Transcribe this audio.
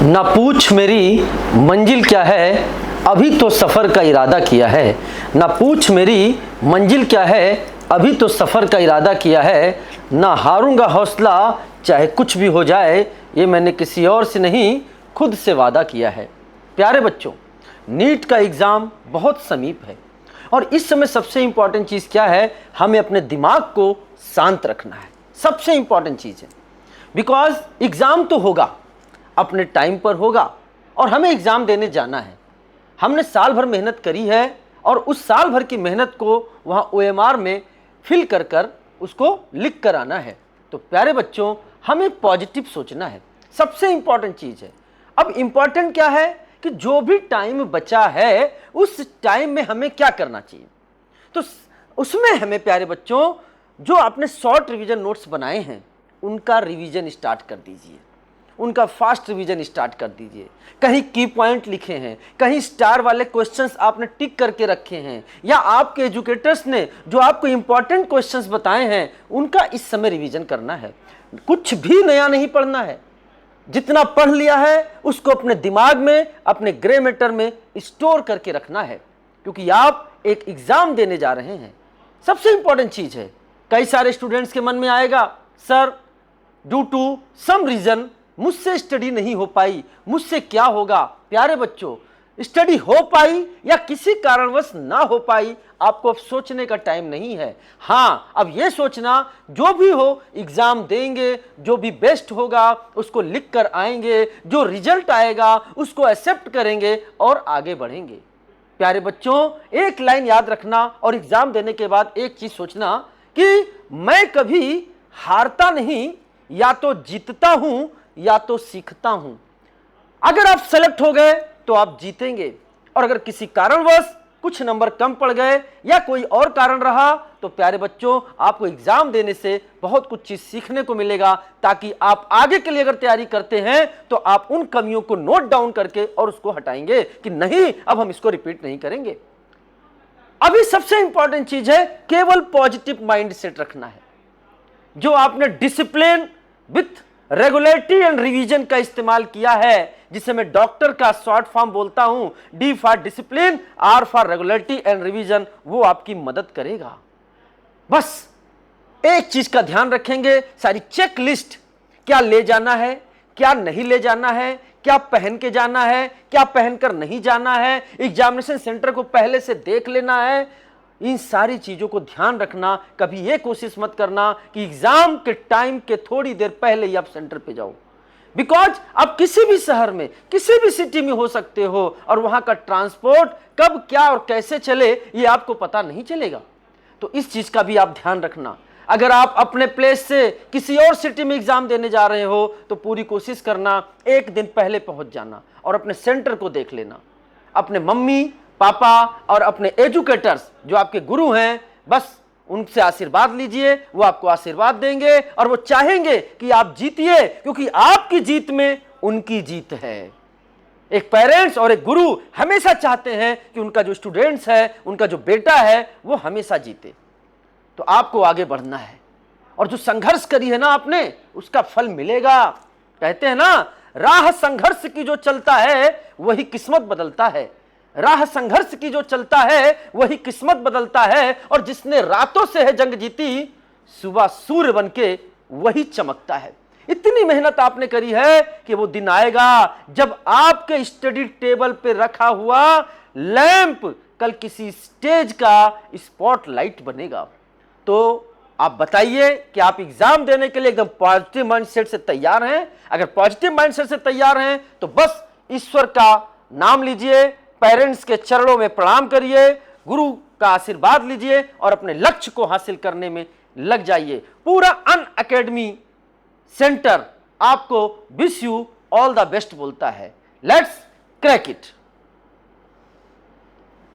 ना पूछ मेरी मंजिल क्या है, अभी तो सफ़र का इरादा किया है। ना पूछ मेरी मंजिल क्या है, अभी तो सफ़र का इरादा किया है। ना हारूंगा हौसला चाहे कुछ भी हो जाए, ये मैंने किसी और से नहीं खुद से वादा किया है। प्यारे बच्चों, नीट का एग्ज़ाम बहुत समीप है और इस समय सबसे इम्पॉर्टेंट चीज़ क्या है, हमें अपने दिमाग को शांत रखना है। सबसे इम्पॉर्टेंट चीज़ है, बिकॉज एग्ज़ाम तो होगा, अपने टाइम पर होगा और हमें एग्ज़ाम देने जाना है। हमने साल भर मेहनत करी है और उस साल भर की मेहनत को वहाँ OMR में फिल कर कर उसको लिख कर आना है। तो प्यारे बच्चों, हमें पॉजिटिव सोचना है, सबसे इम्पॉर्टेंट चीज़ है। अब इम्पॉर्टेंट क्या है कि जो भी टाइम बचा है उस टाइम में हमें क्या करना चाहिए। तो उसमें हमें प्यारे बच्चों, जो आपने शॉर्ट रिवीजन नोट्स बनाए हैं उनका रिवीजन स्टार्ट कर दीजिए, उनका फास्ट रिवीजन स्टार्ट कर दीजिए। कहीं की पॉइंट लिखे हैं, कहीं स्टार वाले क्वेश्चंस आपने टिक करके रखे हैं, या आपके एजुकेटर्स ने जो आपको इंपॉर्टेंट क्वेश्चंस बताए हैं उनका इस समय रिवीजन करना है। कुछ भी नया नहीं पढ़ना है, जितना पढ़ लिया है उसको अपने दिमाग में, अपने ग्रे मैटर में स्टोर करके रखना है, क्योंकि आप एक एग्जाम देने जा रहे हैं। सबसे इंपॉर्टेंट चीज है, कई सारे स्टूडेंट्स के मन में आएगा, sir due to some reason मुझसे स्टडी नहीं हो पाई, मुझसे क्या होगा। प्यारे बच्चों, स्टडी हो पाई या किसी कारणवश ना हो पाई, आपको अब सोचने का टाइम नहीं है। हाँ, अब ये सोचना जो भी हो एग्जाम देंगे, जो भी बेस्ट होगा उसको लिख कर आएंगे, जो रिजल्ट आएगा उसको एक्सेप्ट करेंगे और आगे बढ़ेंगे। प्यारे बच्चों, एक लाइन याद रखना और एग्जाम देने के बाद एक चीज सोचना कि मैं कभी हारता नहीं, या तो जीतता हूं या तो सीखता हूं। अगर आप सेलेक्ट हो गए तो आप जीतेंगे, और अगर किसी कारणवश कुछ नंबर कम पड़ गए या कोई और कारण रहा तो प्यारे बच्चों, आपको एग्जाम देने से बहुत कुछ चीज सीखने को मिलेगा, ताकि आप आगे के लिए अगर तैयारी करते हैं तो आप उन कमियों को नोट डाउन करके और उसको हटाएंगे कि नहीं, अब हम इसको रिपीट नहीं करेंगे। अभी सबसे इंपॉर्टेंट चीज है, केवल पॉजिटिव माइंड सेट रखना है। जो आपने discipline with regularity and revision का इस्तेमाल किया है, जिसे मैं डॉक्टर का शॉर्ट फॉर्म बोलता हूं, D for discipline, R for regularity and revision, वो आपकी मदद करेगा। बस एक चीज का ध्यान रखेंगे, सारी चेक लिस्ट, क्या ले जाना है, क्या नहीं ले जाना है, क्या पहन के जाना है, क्या पहनकर नहीं जाना है, एग्जामिनेशन सेंटर को पहले से देख लेना है। इन सारी चीजों को ध्यान रखना। कभी ये कोशिश मत करना कि एग्जाम के टाइम के थोड़ी देर पहले ही आप सेंटर पे जाओ, बिकॉज आप किसी भी शहर में, किसी भी सिटी में हो सकते हो और वहां का ट्रांसपोर्ट कब क्या और कैसे चले ये आपको पता नहीं चलेगा। तो इस चीज का भी आप ध्यान रखना। अगर आप अपने प्लेस से किसी और सिटी में एग्जाम देने जा रहे हो तो पूरी कोशिश करना एक दिन पहले पहुंच जाना और अपने सेंटर को देख लेना। अपने मम्मी पापा और अपने एजुकेटर्स जो आपके गुरु हैं, बस उनसे आशीर्वाद लीजिए, वो आपको आशीर्वाद देंगे और वो चाहेंगे कि आप जीतिए, क्योंकि आपकी जीत में उनकी जीत है। एक पेरेंट्स और एक गुरु हमेशा चाहते हैं कि उनका जो स्टूडेंट्स है, उनका जो बेटा है, वो हमेशा जीते। तो आपको आगे बढ़ना है और जो संघर्ष करी है ना आपने, उसका फल मिलेगा। कहते हैं ना, राह संघर्ष की जो चलता है वही किस्मत बदलता है। राह संघर्ष की जो चलता है वही किस्मत बदलता है, और जिसने रातों से है जंग जीती, सुबह सूर्य बनके वही चमकता है। इतनी मेहनत आपने करी है कि वो दिन आएगा जब आपके स्टडी टेबल पे रखा हुआ लैंप कल किसी स्टेज का स्पॉटलाइट बनेगा। तो आप बताइए कि आप एग्जाम देने के लिए एकदम पॉजिटिव माइंडसेट से तैयार हैं। अगर पॉजिटिव माइंडसेट से तैयार हैं तो बस ईश्वर का नाम लीजिए, पेरेंट्स के चरणों में प्रणाम करिए, गुरु का आशीर्वाद लीजिए और अपने लक्ष्य को हासिल करने में लग जाइए। पूरा अनअकैडमी सेंटर आपको wish you all the best बोलता है। Let's crack it.